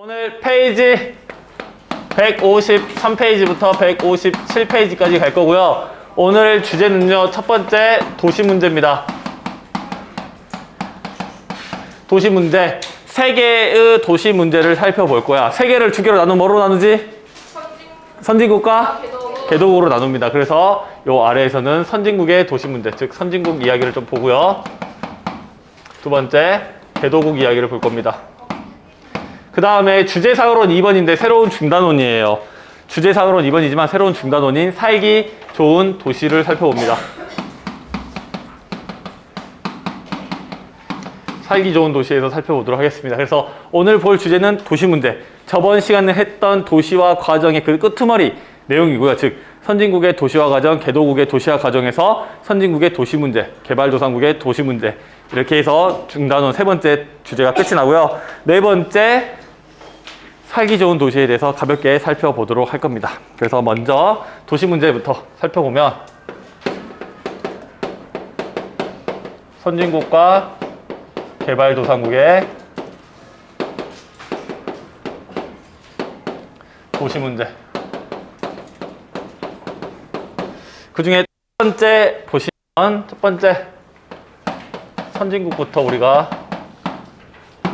오늘 페이지 153페이지부터 157페이지까지 갈 거고요. 오늘 주제는요, 첫 번째 도시 문제입니다. 도시 문제. 세 개의 도시 문제를 살펴볼 거야. 세 개를 두 개로 나누면 뭐로 나누지? 선진국과 개도국으로 나눕니다. 그래서 요 아래에서는 선진국의 도시 문제, 즉 선진국 이야기를 좀 보고요. 두 번째, 개도국 이야기를 볼 겁니다. 그 다음에 주제상으로는 2번인데 새로운 중단원이에요. 주제상으로는 2번이지만 새로운 중단원인 살기 좋은 도시를 살펴봅니다. 살기 좋은 도시에서 살펴보도록 하겠습니다. 그래서 오늘 볼 주제는 도시 문제. 저번 시간에 했던 도시화 과정의 그 끄트머리 내용이고요. 즉 선진국의 도시화 과정, 개도국의 도시화 과정에서 선진국의 도시 문제, 개발도상국의 도시 문제, 이렇게 해서 중단원 세 번째 주제가 끝이 나고요. 네 번째, 살기 좋은 도시에 대해서 가볍게 살펴보도록 할 겁니다. 그래서 먼저 도시 문제부터 살펴보면, 선진국과 개발도상국의 도시 문제. 그 중에 첫 번째 보시면, 첫 번째 선진국부터 우리가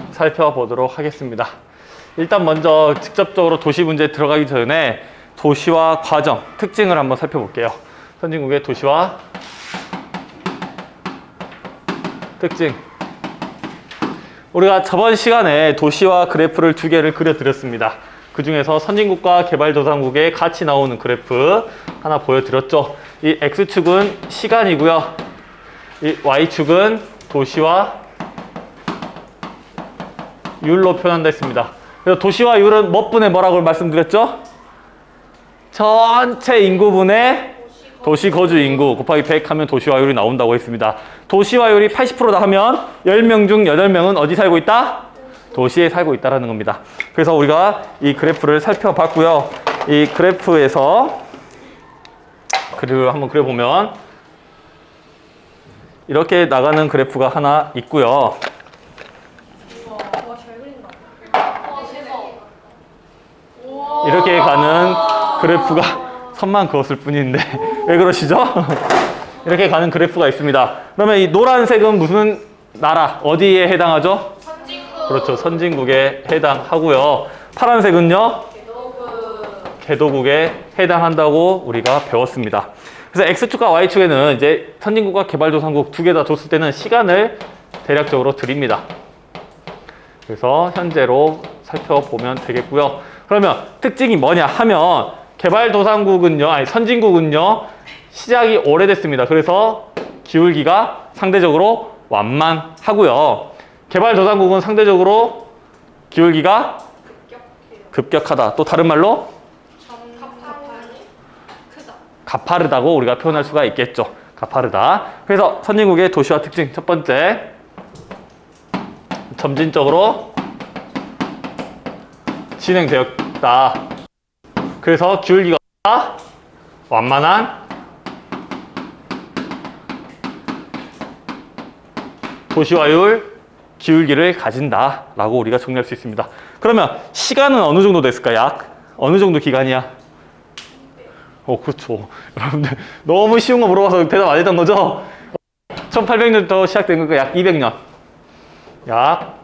살펴보도록 하겠습니다. 일단 먼저 직접적으로 도시 문제에 들어가기 전에 도시화 과정, 특징을 한번 살펴볼게요. 선진국의 도시화 특징. 우리가 저번 시간에 도시화 그래프를 두 개를 그려드렸습니다. 그 중에서 선진국과 개발도상국의 같이 나오는 그래프 하나 보여드렸죠. 이 X축은 시간이고요. 이 Y축은 도시화 율로 표현한다 했습니다. 그래서 도시화율은 몇 분의 뭐라고 말씀드렸죠? 전체 인구분의 도시 거주 인구 곱하기 100 하면 도시화율이 나온다고 했습니다. 도시화율이 80%다 하면 10명 중 8명은 어디 살고 있다? 도시에 살고 있다는 겁니다. 그래서 우리가 이 그래프를 살펴봤고요. 이 그래프에서 그림을 한번 그려보면 이렇게 나가는 그래프가 하나 있고요. 이렇게 가는 그래프가 선만 그었을 뿐인데 왜 그러시죠? 이렇게 가는 그래프가 있습니다. 그러면 이 노란색은 무슨 나라, 어디에 해당하죠? 선진국. 그렇죠, 선진국에 해당하고요. 파란색은요? 개도국에 해당한다고 우리가 배웠습니다. 그래서 X축과 Y축에는 이제 선진국과 개발도상국 두 개 다 줬을 때는 시간을 대략적으로 드립니다. 그래서 현재로 살펴보면 되겠고요. 그러면 특징이 뭐냐 하면 개발도상국은요, 아니 선진국은요, 시작이 오래됐습니다. 그래서 기울기가 상대적으로 완만하고요. 개발도상국은 상대적으로 기울기가 급격하다. 또 다른 말로 가파르다고 우리가 표현할 수가 있겠죠. 가파르다. 그래서 선진국의 도시화 특징 첫 번째, 점진적으로 진행되었다. 그래서 기울기가 완만한 도시화율 기울기를 가진다라고 우리가 정리할 수 있습니다. 그러면 시간은 어느 정도 됐을까? 약 어느 정도 기간이야? 그렇죠. 여러분들 너무 쉬운 거 물어봐서 대답 안 했던 거죠? 1800년부터 시작된 거니까 약 200년. 약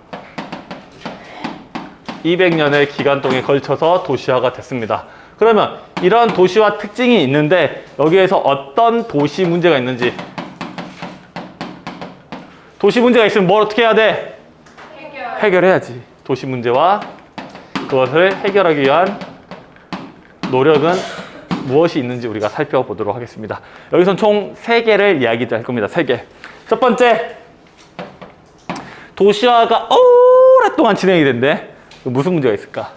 200년의 기간 동안에 걸쳐서 도시화가 됐습니다. 그러면 이러한 도시화 특징이 있는데 여기에서 어떤 도시 문제가 있는지, 도시 문제가 있으면 뭘 어떻게 해야 돼? 해결해야지. 도시 문제와 그것을 해결하기 위한 노력은 무엇이 있는지 우리가 살펴보도록 하겠습니다. 여기선 총 3개를 이야기할 겁니다. 3개. 첫 번째, 도시화가 오랫동안 진행이 된대. 무슨 문제가 있을까?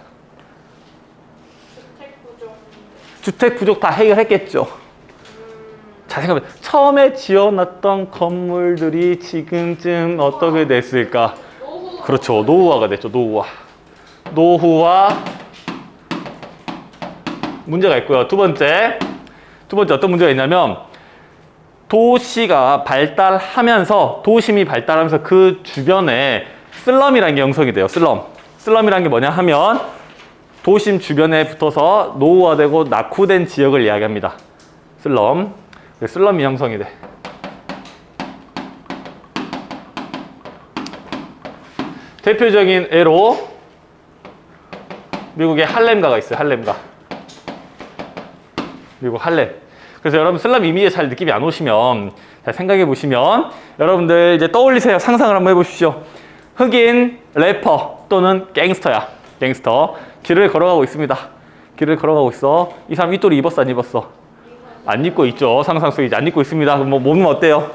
주택 부족 다 해결했겠죠. 잘 생각해보면 처음에 지어놨던 건물들이 지금쯤 어떻게 됐을까? 그렇죠. 노후화가 됐죠. 노후화 문제가 있고요. 두 번째 어떤 문제가 있냐면, 도시가 발달하면서, 도심이 발달하면서 그 주변에 슬럼이라는 게 형성이 돼요. 슬럼이란 게 뭐냐 하면 도심 주변에 붙어서 노후화되고 낙후된 지역을 이야기합니다. 슬럼. 슬럼이 형성이 돼. 대표적인 예로 미국의 할렘가가 있어요. 할렘가. 미국 할렘. 그래서 여러분 슬럼 이미지에 잘 느낌이 안 오시면 잘 생각해 보시면 여러분들 이제 떠올리세요. 상상을 한번 해보십시오. 흑인 래퍼 또는 갱스터야. 갱스터. 길을 걸어가고 있습니다. 길을 걸어가고 있어. 이 사람 윗돌이 입었어 안 입었어? 안 입고 있죠. 상상 속에 안 입고 있습니다. 그럼 뭐 몸은 어때요?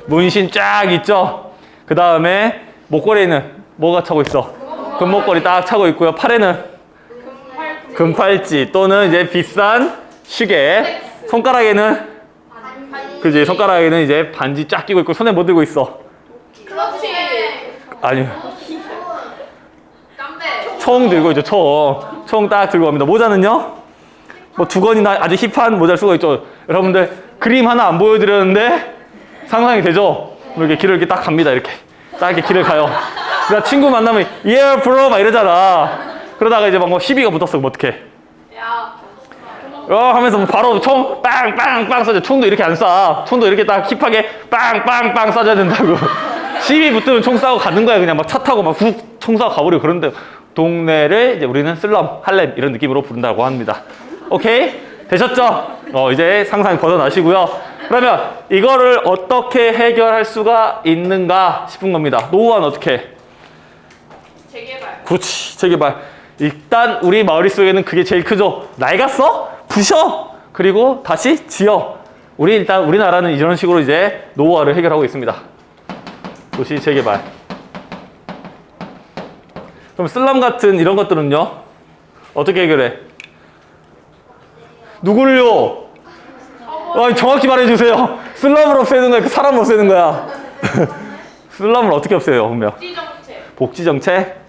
문신 쫙 있죠. 그 다음에 목걸이는 뭐가 차고 있어? 금목걸이 딱 차고 있고요. 팔에는 금팔찌 또는 이제 비싼 시계. 손가락에는 그지? 손가락에는 이제 반지 쫙 끼고 있고 손에 뭐 들고 있어? 그렇지. 아니요. 담배. 총 들고 있죠. 총 딱 들고 갑니다. 모자는요? 뭐 두건이나 아주 힙한 모자를 쓰고 있죠. 여러분들 그림 하나 안 보여드렸는데 상상이 되죠? 이렇게 길을 이렇게 딱 갑니다. 이렇게 딱 이렇게 길을 가요. 그러니까 친구 만나면 yeah bro 막 이러잖아. 그러다가 이제 막 뭐 시비가 붙었어. 그럼 어떡해? 야. 하면서 뭐 바로 총 빵빵빵 쏴줘. 총도 이렇게 안 쏴. 총도 이렇게 딱 힙하게 빵빵빵 쏴줘야 된다고. 시비 붙으면 총 쏴고 가는 거야. 그냥 막 차 타고 막 훅 총 쏴고 가버리고. 그런데 동네를 이제 우리는 슬럼, 할렘 이런 느낌으로 부른다고 합니다. 오케이? 되셨죠? 이제 상상 벗어나시고요. 그러면 이거를 어떻게 해결할 수가 있는가 싶은 겁니다. 노후화는 어떻게? 재개발. 그렇지, 재개발. 일단 우리 머릿속에는 그게 제일 크죠. 낡았어? 부셔! 그리고 다시 지어. 일단 우리나라는 이런 식으로 이제 노후화를 해결하고 있습니다. 도시 재개발. 그럼 슬럼 같은 이런 것들은요? 어떻게 해결해? 누구를요? 정확히 말해주세요. 슬럼을 없애는 거야? 그 사람을 없애는 거야? 슬럼을 어떻게 없애요? 보면 복지정책. 복지정책?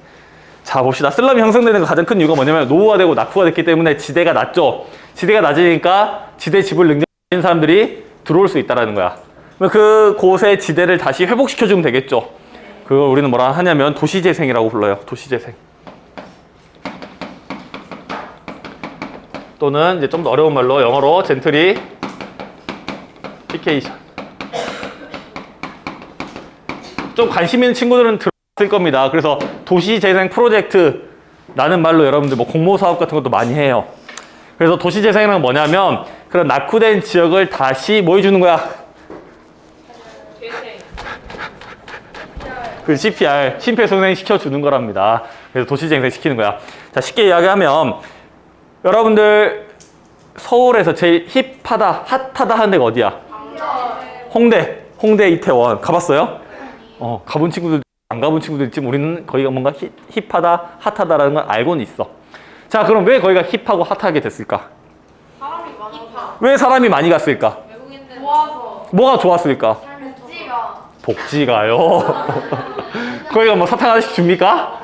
자 봅시다. 슬럼이 형성되는 가장 큰 이유가 뭐냐면 노후화되고 낙후화됐기 때문에 지대가 낮죠. 지대가 낮으니까 지대 지불 능력이 있는 사람들이 들어올 수 있다는 거야. 그 곳의 지대를 다시 회복시켜주면 되겠죠. 그걸 우리는 뭐라 하냐면 도시재생이라고 불러요. 도시재생. 또는 이제 좀 더 어려운 말로 영어로 젠트리피케이션. 좀 관심 있는 친구들은 들었을 겁니다. 그래서 도시재생 프로젝트라는 말로 여러분들 뭐 공모사업 같은 것도 많이 해요. 그래서 도시재생은 뭐냐면 그런 낙후된 지역을 다시 뭐 해주는 거야? 재생. 그 CPR, 심폐소생 시켜주는 거랍니다. 그래서 도시재생 시키는 거야. 자, 쉽게 이야기하면 여러분들 서울에서 제일 힙하다, 핫하다 하는 데가 어디야? 홍대 이태원 가봤어요? 가본 친구들 안 가본 친구들 있지만 우리는 거기가 뭔가 힙하다, 핫하다라는 걸 알고는 있어. 자, 그럼 왜 거기가 힙하고 핫하게 됐을까? 사람이 많아. 왜 사람이 많이 갔을까? 외국인들 모아서. 뭐가 좋았을까? 복지가. 복지가요. 거기가 뭐 사탕 하나씩 줍니까?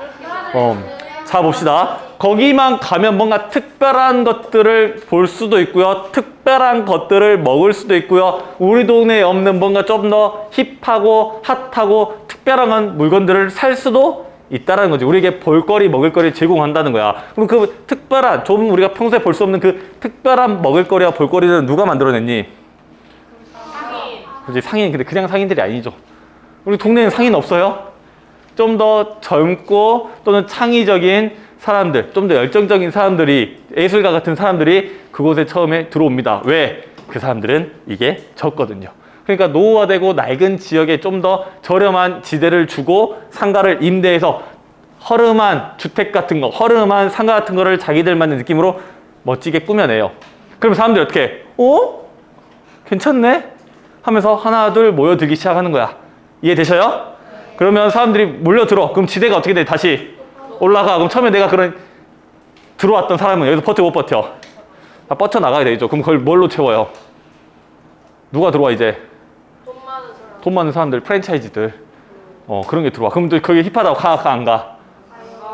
자 봅시다. 거기만 가면 뭔가 특별한 것들을 볼 수도 있고요. 특별한 것들을 먹을 수도 있고요. 우리 동네에 없는 뭔가 좀 더 힙하고 핫하고 특별한 물건들을 살 수도 있다는 거지. 우리에게 볼거리, 먹을거리 제공한다는 거야. 그럼 그 특별한, 좀 우리가 평소에 볼 수 없는 그 특별한 먹을거리와 볼거리는 누가 만들어냈니? 상인. 그렇지, 상인. 근데 그냥 상인들이 아니죠. 우리 동네에는 상인 없어요? 좀 더 젊고 또는 창의적인 사람들, 좀 더 열정적인 사람들이, 예술가 같은 사람들이 그곳에 처음에 들어옵니다. 왜? 그 사람들은 이게 적거든요. 그러니까 노후화되고 낡은 지역에 좀 더 저렴한 지대를 주고 상가를 임대해서 허름한 주택 같은 거, 허름한 상가 같은 거를 자기들만의 느낌으로 멋지게 꾸며내요. 그럼 사람들이 어떻게 해? 괜찮네? 하면서 하나 둘 모여들기 시작하는 거야. 이해되셔요? 그러면 사람들이 몰려들어. 그럼 지대가 어떻게 돼? 다시 올라가. 그럼 처음에 내가 들어왔던 사람은 여기서 버텨 못 버텨? 뻗쳐나가야 되죠. 그럼 그걸 뭘로 채워요? 누가 들어와 이제? 돈 많은 사람들, 프랜차이즈들. 그런 게 들어와. 그럼 또 그게 힙하다고 가, 안 가?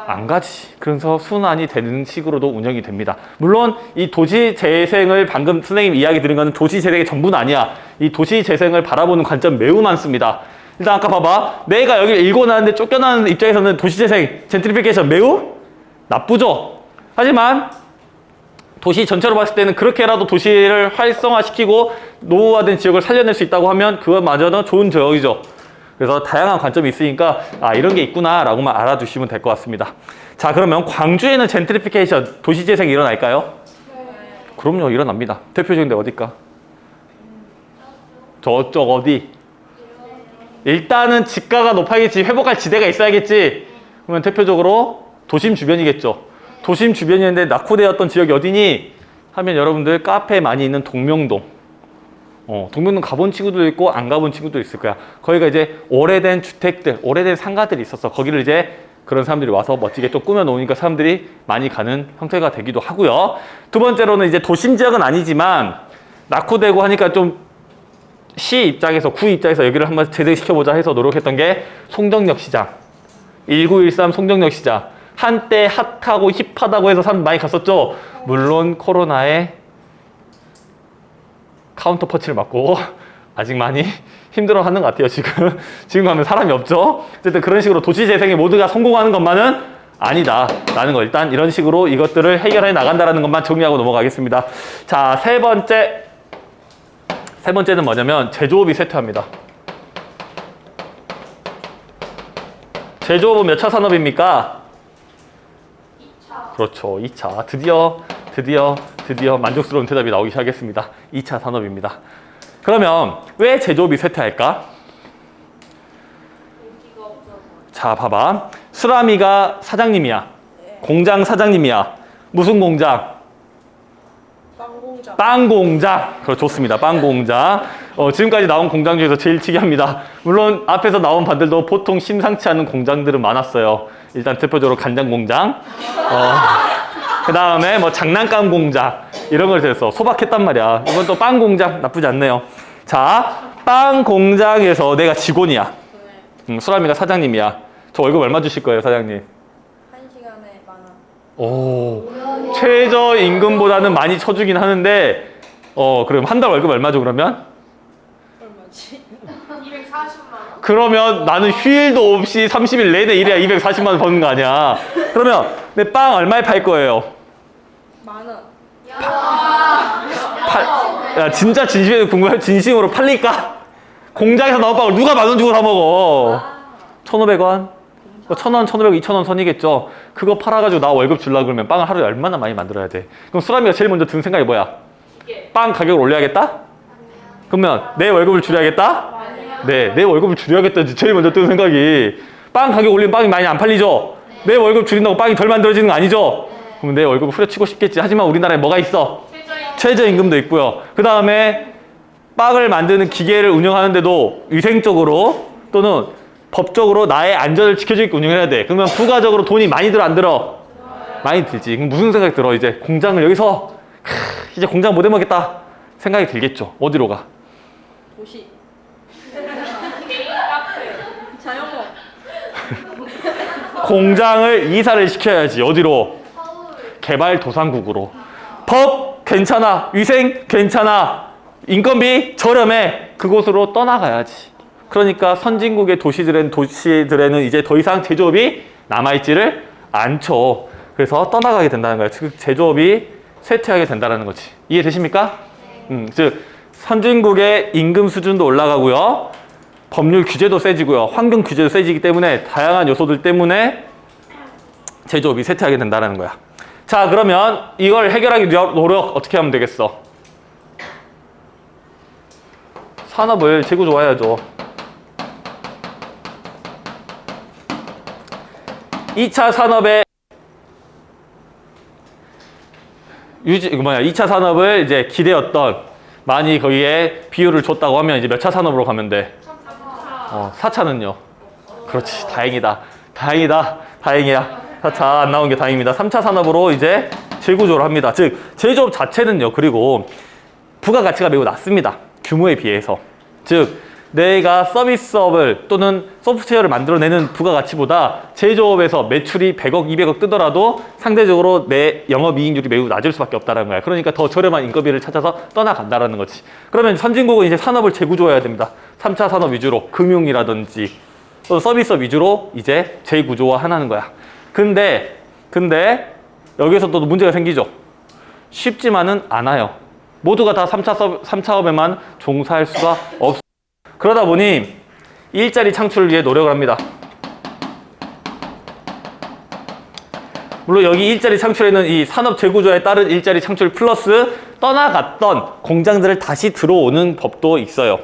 안 가지. 그래서 순환이 되는 식으로도 운영이 됩니다. 물론 이 도시 재생을 방금 선생님 이야기 드린 거는 도시 재생의 전부는 아니야. 이 도시 재생을 바라보는 관점 매우 많습니다. 일단 아까 봐봐. 내가 여기를 일궈놨는데 쫓겨나는 입장에서는 도시재생, 젠트리피케이션 매우 나쁘죠. 하지만 도시 전체로 봤을 때는 그렇게라도 도시를 활성화시키고 노후화된 지역을 살려낼 수 있다고 하면 그것마저는 좋은 지역이죠. 그래서 다양한 관점이 있으니까 아 이런 게 있구나 라고만 알아두시면 될 것 같습니다. 자 그러면 광주에는 젠트리피케이션, 도시재생이 일어날까요? 그럼요, 일어납니다. 대표적인 데 어딜까? 저쪽 어디? 일단은 집가가 높아야겠지, 회복할 지대가 있어야겠지. 그러면 대표적으로 도심 주변이겠죠. 도심 주변이었는데 낙후되었던 지역이 어디니? 하면 여러분들 카페 많이 있는 동명동. 동명동 가본 친구도 있고 안 가본 친구도 있을 거야. 거기가 이제 오래된 주택들, 오래된 상가들이 있었어. 거기를 이제 그런 사람들이 와서 멋지게 좀 꾸며놓으니까 사람들이 많이 가는 형태가 되기도 하고요. 두 번째로는 이제 도심 지역은 아니지만 낙후되고 하니까 좀 시 입장에서, 구 입장에서 여기를 한번 재생시켜보자 해서 노력했던 게 송정역 시장. 1913 송정역 시장. 한때 핫하고 힙하다고 해서 사람 많이 갔었죠. 물론 코로나에 카운터 펀치를 맞고 아직 많이 힘들어하는 것 같아요. 지금 가면 사람이 없죠. 어쨌든 그런 식으로 도시재생에 모두가 성공하는 것만은 아니다 라는 거, 일단 이런 식으로 이것들을 해결해 나간다는 것만 정리하고 넘어가겠습니다. 자, 세 번째는 뭐냐면 제조업이 쇠퇴합니다. 제조업은 몇 차 산업입니까? 2차. 그렇죠. 2차. 드디어 만족스러운 대답이 나오기 시작했습니다. 2차 산업입니다. 그러면 왜 제조업이 쇠퇴할까? 인기가 없어서. 자, 봐봐. 수라미가 사장님이야. 공장 사장님이야. 무슨 공장? 빵공장. 빵 공장. 그렇죠. 좋습니다. 빵 공장. 지금까지 나온 공장 중에서 제일 특이합니다. 물론 앞에서 나온 반들도 보통 심상치 않은 공장들은 많았어요. 일단 대표적으로 간장 공장. 그 다음에 뭐 장난감 공장. 이런 걸 해서 소박했단 말이야. 이건 또 빵 공장. 나쁘지 않네요. 자, 빵 공장에서 내가 직원이야. 수라미가 사장님이야. 저 월급 얼마 주실 거예요, 사장님? 1시간에 10,000원. 오, 최저임금보다는 많이 쳐주긴 하는데, 그럼 한 달 월급 얼마죠, 그러면? 얼마지? 240만 원. 그러면 나는 휴일도 없이 30일 내내 일해야 240만 원 버는 거 아니야. 그러면 내 빵 얼마에 팔 거예요? 10,000원. 야, 진짜 진심으로 팔릴까? 공장에서 나온 빵을 누가 10,000원 주고 사 먹어? 1,500원? 1,000원, 1,500원, 2,000원 선이겠죠? 그거 팔아가지고 나 월급 주려고 그러면 빵을 하루에 얼마나 많이 만들어야 돼? 그럼 수라미가 제일 먼저 든 생각이 뭐야? 빵 가격을 올려야겠다? 그러면 내 월급을 줄여야겠다? 네, 내 월급을 줄여야겠다. 제일 먼저 든 생각이. 빵 가격 올리면 빵이 많이 안 팔리죠? 내 월급 줄인다고 빵이 덜 만들어지는 거 아니죠? 그럼 내 월급을 후려치고 싶겠지. 하지만 우리나라에 뭐가 있어? 최저임금도 있고요. 그 다음에 빵을 만드는 기계를 운영하는데도 위생적으로 또는 법적으로 나의 안전을 지켜줄 수 있게 운영해야 돼. 그러면 부가적으로 돈이 많이 들어 안 들어? 많이 들지. 그럼 무슨 생각이 들어? 이제 공장을 여기서 이제 공장 못 해먹겠다 생각이 들겠죠. 어디로 가? 도시. 개인 카페. 자영업. 공장을 이사를 시켜야지. 어디로? 서울. 개발도상국으로. 법 괜찮아. 위생 괜찮아. 인건비 저렴해. 그곳으로 떠나가야지. 그러니까 선진국의 도시들에는 이제 더 이상 제조업이 남아있지를 않죠. 그래서 떠나가게 된다는 거예요. 즉 제조업이 쇠퇴하게 된다는 거지. 이해되십니까? 즉 선진국의 임금 수준도 올라가고요. 법률 규제도 세지고요. 환경 규제도 세지기 때문에 다양한 요소들 때문에 제조업이 쇠퇴하게 된다는 거야. 자, 그러면 이걸 해결하기 위한 노력 어떻게 하면 되겠어? 산업을 재구조해야죠. 2차 산업의 2차 산업을 이제 기대었던, 많이 거기에 비율을 줬다고 하면 이제 몇 차 산업으로 가면 돼? 4차는요? 그렇지. 다행이다. 다행이야. 4차 안 나온 게 다행입니다. 3차 산업으로 이제 재구조를 합니다. 즉, 제조업 자체는요, 그리고 부가가치가 매우 낮습니다. 규모에 비해서. 즉, 내가 서비스업을 또는 소프트웨어를 만들어내는 부가가치보다 제조업에서 매출이 100억, 200억 뜨더라도 상대적으로 내 영업이익률이 매우 낮을 수밖에 없다는 거야. 그러니까 더 저렴한 인건비를 찾아서 떠나간다는 거지. 그러면 선진국은 이제 산업을 재구조해야 됩니다. 3차 산업 위주로 금융이라든지 또는 서비스업 위주로 이제 재구조화하는 거야. 근데 여기서 또 문제가 생기죠. 쉽지만은 않아요. 모두가 다 3차업에만 종사할 수가 없어. 그러다 보니 일자리 창출을 위해 노력을 합니다. 물론 여기 일자리 창출에는 이 산업 재구조에 따른 일자리 창출 플러스 떠나갔던 공장들을 다시 들어오는 법도 있어요.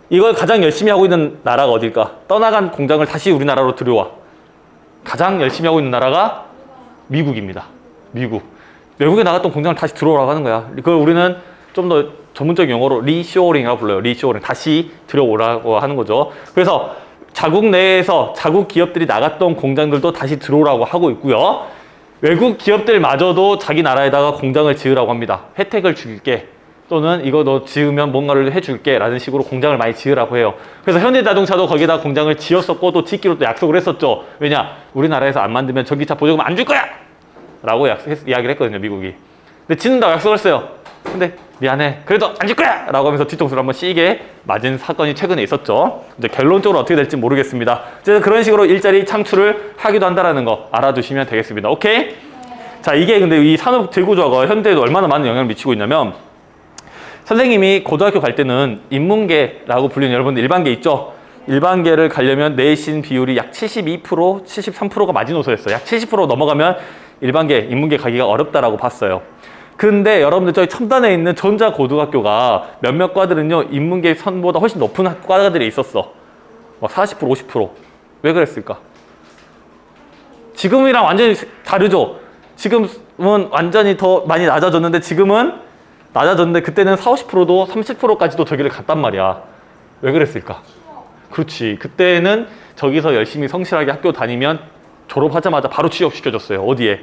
이걸 가장 열심히 하고 있는 나라가 어딜까? 떠나간 공장을 다시 우리나라로 들여와. 가장 열심히 하고 있는 나라가 미국입니다. 미국. 외국에 나갔던 공장을 다시 들어오라고 하는 거야. 그걸 우리는 좀 더 전문적인 용어로 리쇼어링이라고 불러요. 리쇼어링. 다시 들여오라고 하는 거죠. 그래서 자국 내에서 자국 기업들이 나갔던 공장들도 다시 들어오라고 하고 있고요. 외국 기업들마저도 자기 나라에다가 공장을 지으라고 합니다. 혜택을 줄게. 또는 이거 너 지으면 뭔가를 해줄게 라는 식으로 공장을 많이 지으라고 해요. 그래서 현대자동차도 거기다 공장을 지었었고 또 짓기로 또 약속을 했었죠. 왜냐? 우리나라에서 안 만들면 전기차 보조금 안 줄 거야! 라고 이야기를 했거든요, 미국이. 근데 짓는다고 약속을 했어요. 근데 미안해. 그래도 안 줄 거야! 라고 하면서 뒤통수를 한번 시게 맞은 사건이 최근에 있었죠. 이제 결론적으로 어떻게 될지 모르겠습니다. 어쨌든 그런 식으로 일자리 창출을 하기도 한다는 거 알아두시면 되겠습니다. 오케이? 자, 이게 근데 이 산업 재구조화가 현대에도 얼마나 많은 영향을 미치고 있냐면 선생님이 고등학교 갈 때는 인문계라고 불리는 여러분들 일반계 있죠? 일반계를 가려면 내신 비율이 약 72%, 73%가 마지노선이었어요. 약 70% 넘어가면 일반계, 인문계 가기가 어렵다라고 봤어요. 근데 여러분들 저희 첨단에 있는 전자고등학교가 몇몇 과들은요, 인문계 선보다 훨씬 높은 과들이 있었어. 막 40%, 50%. 왜 그랬을까? 지금이랑 완전히 다르죠? 지금은 완전히 더 많이 낮아졌는데 지금은 낮아졌는데 그때는 40, 50%도 30%까지도 저기를 갔단 말이야. 왜 그랬을까? 그렇지. 그때는 저기서 열심히 성실하게 학교 다니면 졸업하자마자 바로 취업시켜줬어요. 어디에?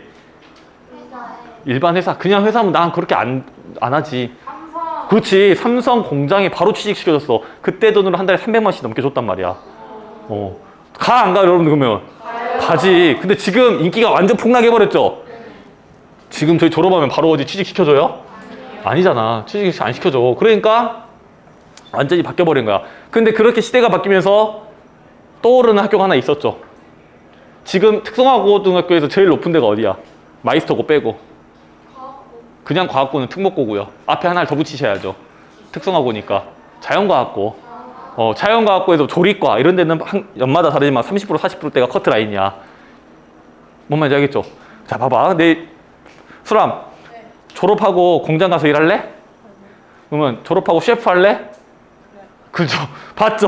일반 회사. 그냥 회사면 난 그렇게 안 하지. 삼성. 그렇지. 삼성 공장에 바로 취직시켜줬어. 그때 돈으로 한 달에 300만씩 넘게 줬단 말이야. 가, 안 가, 여러분들 그러면? 가지. 근데 지금 인기가 완전 폭락해버렸죠? 지금 저희 졸업하면 바로 어디 취직시켜줘요? 아니잖아. 취직 안 시켜줘. 그러니까 완전히 바뀌어버린 거야. 근데 그렇게 시대가 바뀌면서 떠오르는 학교가 하나 있었죠. 지금 특성화고등학교에서 제일 높은 데가 어디야? 마이스터고 빼고. 그냥 과학고는 특목고고요. 앞에 하나를 더 붙이셔야죠. 특성화고니까. 자연과학고. 자연과학고에서 조리과 이런 데는 연마다 다르지만 30% 40%대가 커트라인이야. 뭔 말인지 알겠죠? 자, 봐봐. 수람. 졸업하고 공장 가서 일할래? 그러면 졸업하고 셰프 할래? 그죠? 봤죠?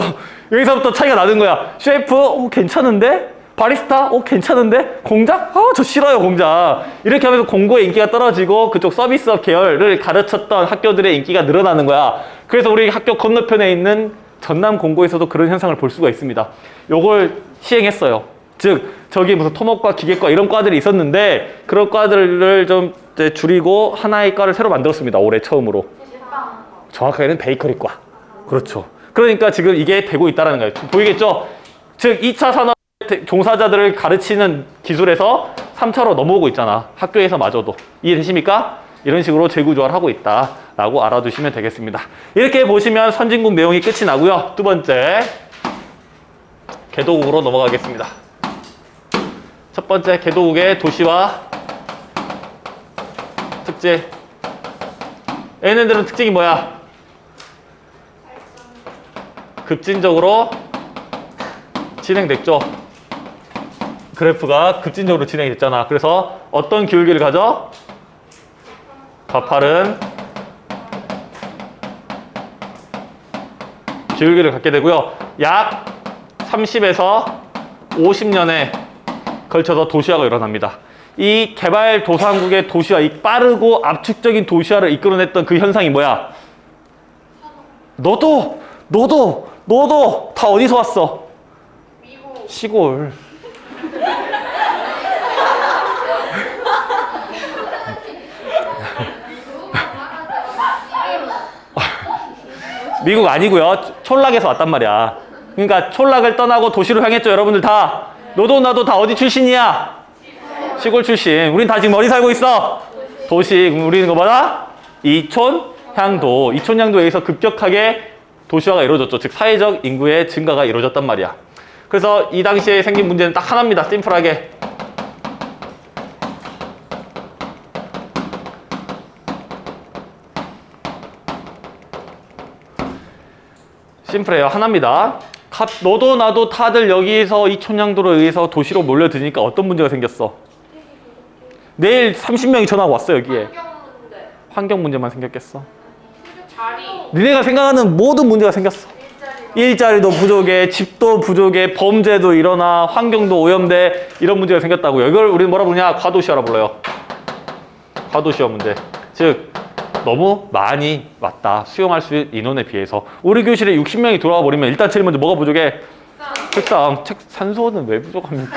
여기서부터 차이가 나는 거야. 셰프? 괜찮은데? 바리스타? 괜찮은데? 공장? 저 싫어요, 공장. 이렇게 하면서 공고의 인기가 떨어지고 그쪽 서비스업 계열을 가르쳤던 학교들의 인기가 늘어나는 거야. 그래서 우리 학교 건너편에 있는 전남 공고에서도 그런 현상을 볼 수가 있습니다. 요걸 시행했어요. 즉, 저기 무슨 토목과 기계과 이런 과들이 있었는데 그런 과들을 좀 줄이고 하나의 과를 새로 만들었습니다. 올해 처음으로. 정확하게는 베이커리과. 그렇죠. 그러니까 지금 이게 되고 있다는 거예요. 보이겠죠? 즉 2차 산업 종사자들을 가르치는 기술에서 3차로 넘어오고 있잖아. 학교에서 마저도. 이해되십니까? 이런 식으로 재구조화를 하고 있다라고 알아두시면 되겠습니다. 이렇게 보시면 선진국 내용이 끝이 나고요. 두 번째, 개도국으로 넘어가겠습니다. 첫 번째, 개도국의 도시화 특징. 얘네들은 특징이 뭐야? 급진적으로 진행됐죠. 그래프가 급진적으로 진행이 됐잖아. 그래서 어떤 기울기를 가져? 가파른 기울기를 갖게 되고요. 약 30에서 50년에 걸쳐서 도시화가 일어납니다. 이 개발도상국의 도시화, 이 빠르고 압축적인 도시화를 이끌어냈던 그 현상이 뭐야? 너도 다 어디서 왔어? 미국. 시골. 미국 아니고요. 촌락에서 왔단 말이야. 그러니까 촌락을 떠나고 도시로 향했죠. 여러분들 다. 너도 나도 다 어디 출신이야? 시골 출신. 우린 다 지금 어디 살고 있어? 도시. 그럼 우리는 거 뭐다? 이촌향도. 이촌향도에서 급격하게 도시화가 이루어졌죠. 즉 사회적 인구의 증가가 이루어졌단 말이야. 그래서 이 당시에 생긴 문제는 딱 하나입니다. 심플하게. 심플해요. 하나입니다. 너도 나도 다들 여기서 이 촌양도로에 의해서 도시로 몰려드니까 어떤 문제가 생겼어? 내일 30명이 전화가 왔어 여기에. 환경 문제. 환경 문제만 생겼겠어? 자리. 니네가 생각하는 모든 문제가 생겼어. 일자리도 부족해, 집도 부족해, 범죄도 일어나, 환경도 오염돼, 이런 문제가 생겼다고요. 이걸 우리는 뭐라 부르냐? 과도시화라 불러요. 과도시화 문제. 즉 너무 많이 왔다. 수용할 수 있는 인원에 비해서. 우리 교실에 60명이 들어와 버리면 일단 제일 먼저 뭐가 부족해? 책상. 산소는 왜 부족합니까?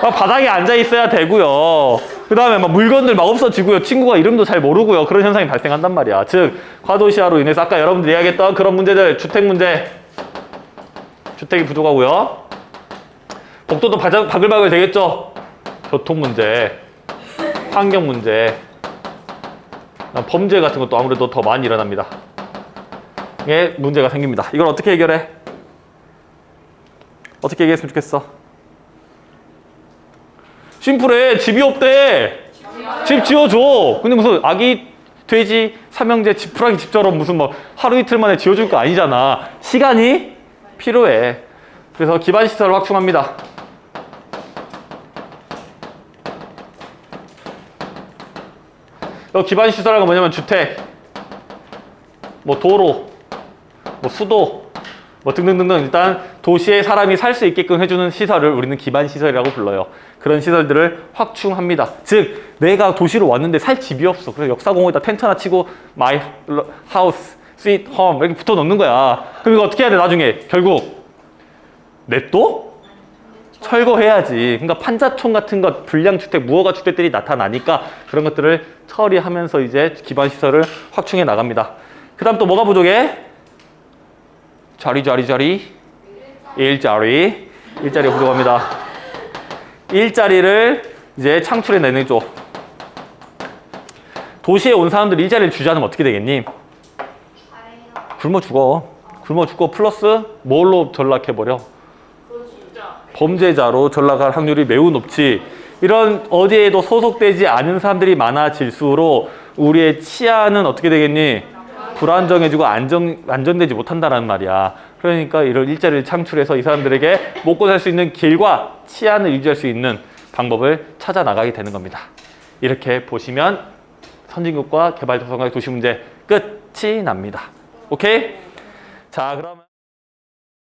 바닥에 앉아 있어야 되고요. 그 다음에 막 물건들 막 없어지고요. 친구가 이름도 잘 모르고요. 그런 현상이 발생한단 말이야. 즉 과도시화로 인해서 아까 여러분들이 이야기했던 그런 문제들. 주택 문제. 주택이 부족하고요. 복도도 바글바글 되겠죠. 교통 문제. 환경 문제. 범죄 같은 것도 아무래도 더 많이 일어납니다. 이게 문제가 생깁니다. 이걸 어떻게 해결해? 어떻게 얘기했으면 좋겠어? 심플해. 집이 없대. 집 지어줘. 근데 무슨 아기 돼지 삼형제 지푸라기 집처럼 무슨 뭐 하루 이틀 만에 지어줄 거 아니잖아. 시간이 필요해. 그래서 기반 시설을 확충합니다. 기반 시설은 뭐냐면 주택, 뭐 도로, 뭐 수도, 뭐 등등등등 일단 도시에 사람이 살 수 있게끔 해주는 시설을 우리는 기반 시설이라고 불러요. 그런 시설들을 확충합니다. 즉 내가 도시로 왔는데 살 집이 없어. 그래서 역사공원에다 텐트 하나 치고 my house, sweet home 이렇게 붙어 놓는 거야. 그럼 이거 어떻게 해야 돼 나중에? 결국 냅둬? 철거해야지. 그러니까 판자촌 같은 것, 불량주택, 무허가 주택들이 나타나니까 그런 것들을 처리하면서 이제 기반 시설을 확충해 나갑니다. 그 다음 또 뭐가 부족해? 일자리가 부족합니다. 일자리를 이제 창출해 내는 쪽. 도시에 온 사람들 일자리를 주지 않으면 어떻게 되겠니? 굶어 죽어. 플러스 뭘로 전락해버려? 범죄자로 전락할 확률이 매우 높지. 이런 어디에도 소속되지 않은 사람들이 많아질수록 우리의 치안은 어떻게 되겠니? 불안정해지고 안전되지 못한다는 말이야. 그러니까 이런 일자리를 창출해서 이 사람들에게 먹고 살 수 있는 길과 치안을 유지할 수 있는 방법을 찾아 나가게 되는 겁니다. 이렇게 보시면 선진국과 개발도상국의 도시 문제 끝이 납니다. 오케이? 자, 그러면